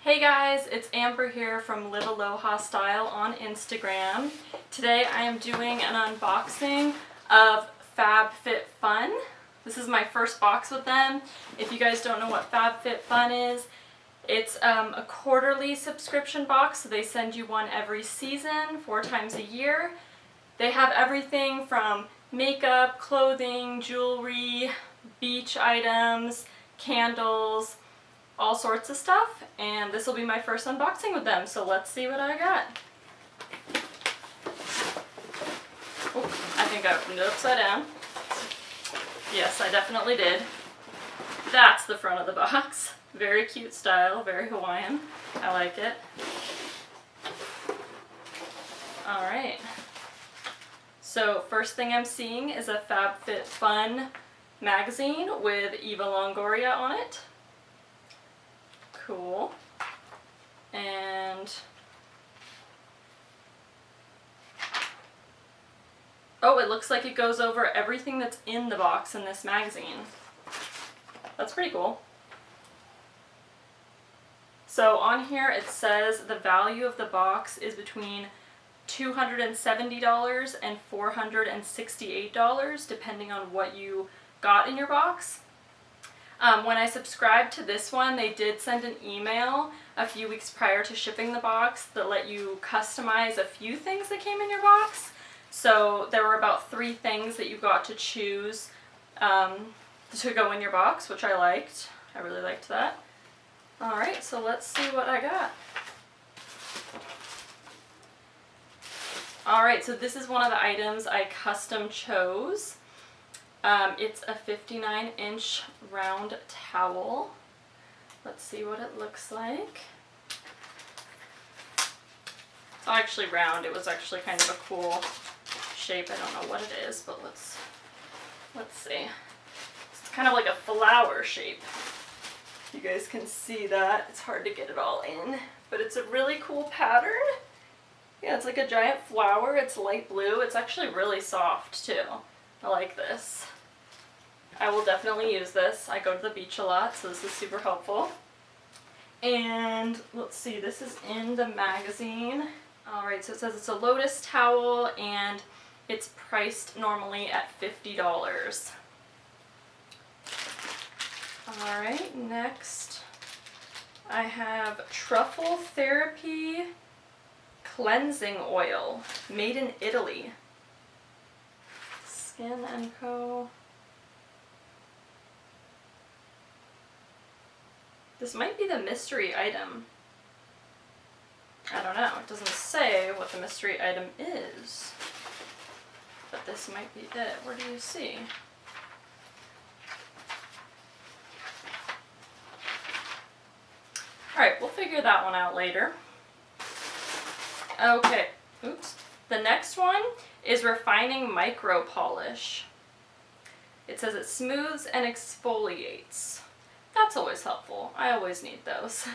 Hey guys, it's Amber here from Live Aloha Style on Instagram. Today I am doing an unboxing of FabFitFun. This is my first box with them. If you guys don't know what FabFitFun is, it's a quarterly subscription box, so they send you one every season, 4 times a year. They have everything from makeup, clothing, jewelry, beach items, candles, all sorts of stuff, and this will be my first unboxing with them, so let's see what I got. Oh, I think I opened it upside down. Yes, I definitely did. That's the front of the box. Very cute style, very Hawaiian. I like it. Alright. So first thing I'm seeing is a FabFitFun magazine with Eva Longoria on it. Cool. And oh, it looks like it goes over everything that's in the box in this magazine. That's pretty cool. So on here it says the value of the box is between $270 and $468 depending on what you got in your box. When I subscribed to this one, they did send an email a few weeks prior to shipping the box that let you customize a few things that came in your box. So there were about 3 things that you got to choose to go in your box, which I liked. I really liked that. Alright, so let's see what I got. Alright, so this is one of the items I custom chose. It's a 59-inch round towel. Let's see what it looks like. It's actually round. It was actually kind of a cool shape. I don't know what it is, but let's see. It's kind of like a flower shape. You guys can see that. It's hard to get it all in, but it's a really cool pattern. Yeah, it's like a giant flower. It's light blue. It's actually really soft too. I like this. I will definitely use this. I go to the beach a lot, so this is super helpful. And let's see, this is in the magazine. Alright, so it says it's a Lotus towel and it's priced normally at $50. Alright, next I have Truffle Therapy Cleansing Oil, made in Italy. Skin & Co. This might be the mystery item. I don't know. It doesn't say what the mystery item is. But this might be it. Where do you see? Alright, we'll figure that one out later. Okay. Oops. The next one is Refining Micro Polish. It says it smooths and exfoliates. That's always helpful. I always need those.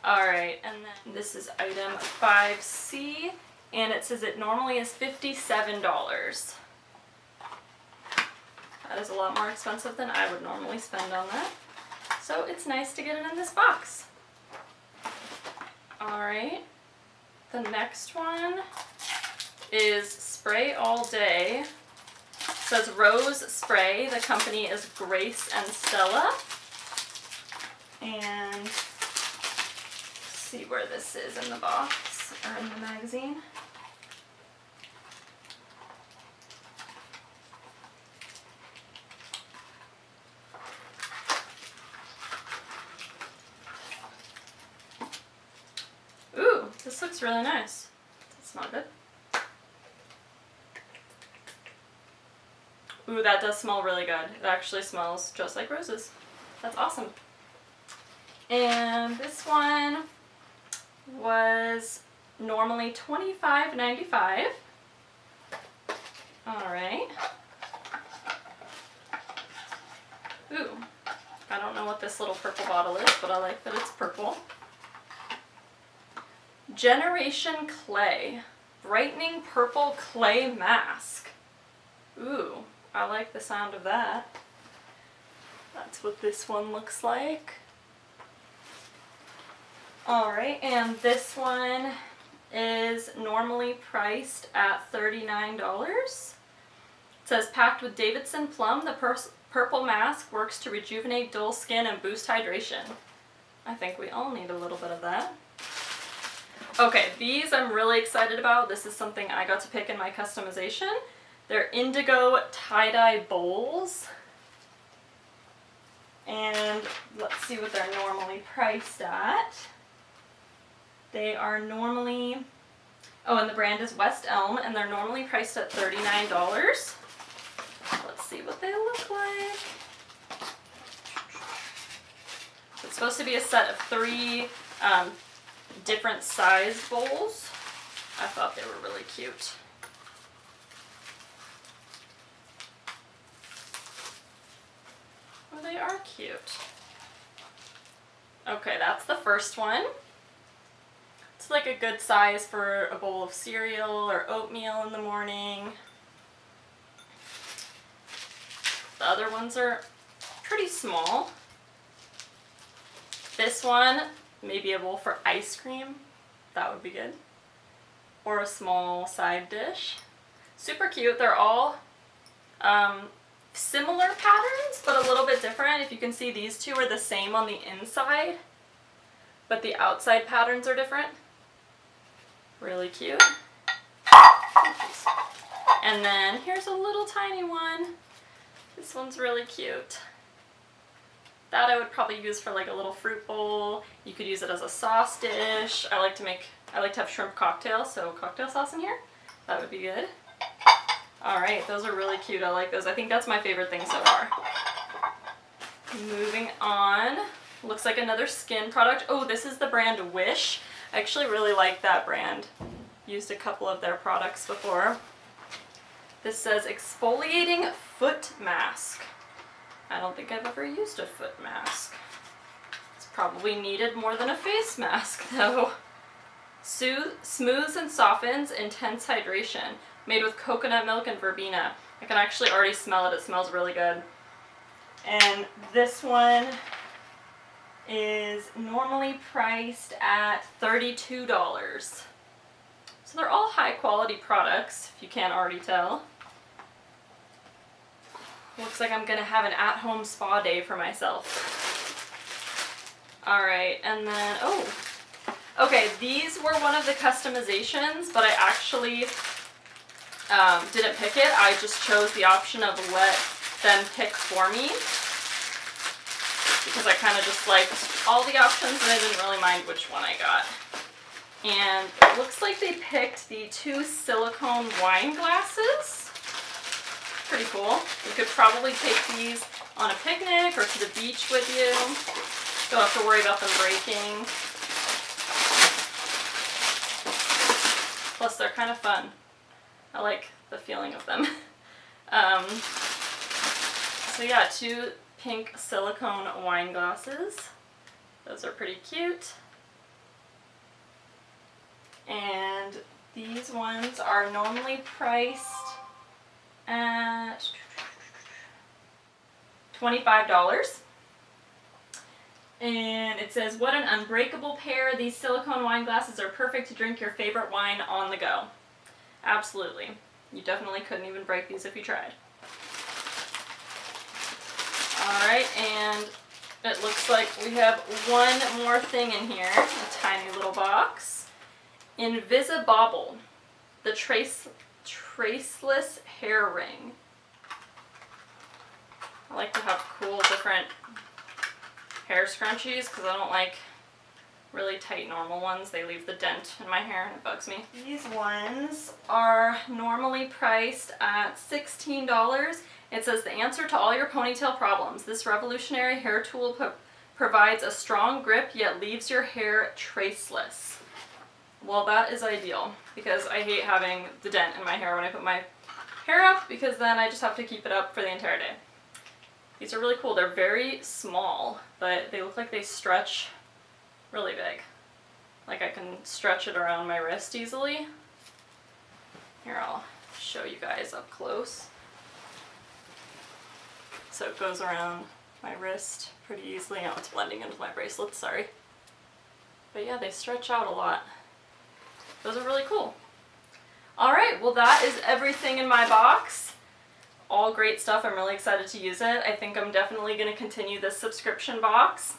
Alright, and then this is item 5C, and it says it normally is $57. That is a lot more expensive than I would normally spend on that. So it's nice to get it in this box. Alright, the next one is Spray All Day. It says Rose Spray. The company is Grace and Stella. And let's see where this is in the box or in the magazine. Ooh, this looks really nice. Does it smell good? Ooh, that does smell really good. It actually smells just like roses. That's awesome. And this one was normally $25.95. Alright. Ooh, I don't know what this little purple bottle is, but I like that it's purple. Generation Clay Brightening Purple Clay Mask. Ooh, I like the sound of that. That's what this one looks like. Alright, and this one is normally priced at $39. It says packed with Davidson Plum, the purple mask works to rejuvenate dull skin and boost hydration. I think we all need a little bit of that. Okay, these I'm really excited about. This is something I got to pick in my customization. They're Indigo tie-dye bowls. And let's see what they're normally priced at. They are normally, oh, and the brand is West Elm, and they're normally priced at $39. Let's see what they look like. It's supposed to be a set of 3 different size bowls. I thought they were really cute. Oh, they are cute. Okay, that's the first one. It's like a good size for a bowl of cereal or oatmeal in the morning. The other ones are pretty small. This one, maybe a bowl for ice cream. That would be good. Or a small side dish. Super cute. They're all similar patterns, but a little bit different. If you can see, these two are the same on the inside, but the outside patterns are different. Really cute. And then here's a little tiny one. This one's really cute. That I would probably use for like a little fruit bowl. You could use it as a sauce dish. I like to have shrimp cocktails, so cocktail sauce in here. That would be good. Alright, those are really cute. I like those. I think that's my favorite thing so far. Moving on. Looks like another skin product. Oh, this is the brand Wish. I actually really like that brand. Used a couple of their products before. This says Exfoliating Foot Mask. I don't think I've ever used a foot mask. It's probably needed more than a face mask though. Smooths and softens intense hydration. Made with coconut milk and verbena. I can actually already smell it. It smells really good. And this one is normally priced at $32. So they're all high quality products, if you can't already tell. Looks like I'm gonna have an at-home spa day for myself. Alright, and then, oh. Okay, these were one of the customizations, but I actually didn't pick it. I just chose the option of let them pick for me. Because I kind of just liked all the options and I didn't really mind which one I got. And it looks like they picked the 2 silicone wine glasses. Pretty cool. You could probably take these on a picnic or to the beach with you. Don't have to worry about them breaking. Plus they're kind of fun. I like the feeling of them. So yeah, 2 pink silicone wine glasses. Those are pretty cute. And these ones are normally priced at $25. And it says, what an unbreakable pair. These silicone wine glasses are perfect to drink your favorite wine on the go. Absolutely. You definitely couldn't even break these if you tried. Alright, and it looks like we have one more thing in here, a tiny little box. Invisibobble, the traceless hair ring. I like to have cool different hair scrunchies because I don't like really tight normal ones. They leave the dent in my hair and it bugs me. These ones are normally priced at $16. It says the answer to all your ponytail problems. This revolutionary hair tool provides a strong grip yet leaves your hair traceless. Well, that is ideal because I hate having the dent in my hair when I put my hair up because then I just have to keep it up for the entire day. These are really cool. They're very small, but they look like they stretch really big. Like I can stretch it around my wrist easily. Here, I'll show you guys up close. So it goes around my wrist pretty easily. Oh, it's blending into my bracelet, sorry. But yeah, they stretch out a lot. Those are really cool. Alright, well that is everything in my box. All great stuff. I'm really excited to use it. I think I'm definitely going to continue this subscription box.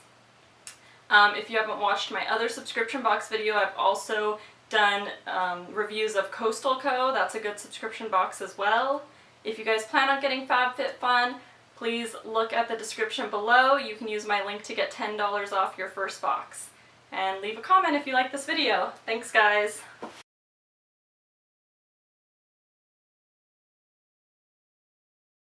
If you haven't watched my other subscription box video, I've also done reviews of Coastal Co. That's a good subscription box as well. If you guys plan on getting FabFitFun, please look at the description below. You can use my link to get $10 off your first box. And leave a comment if you like this video. Thanks, guys.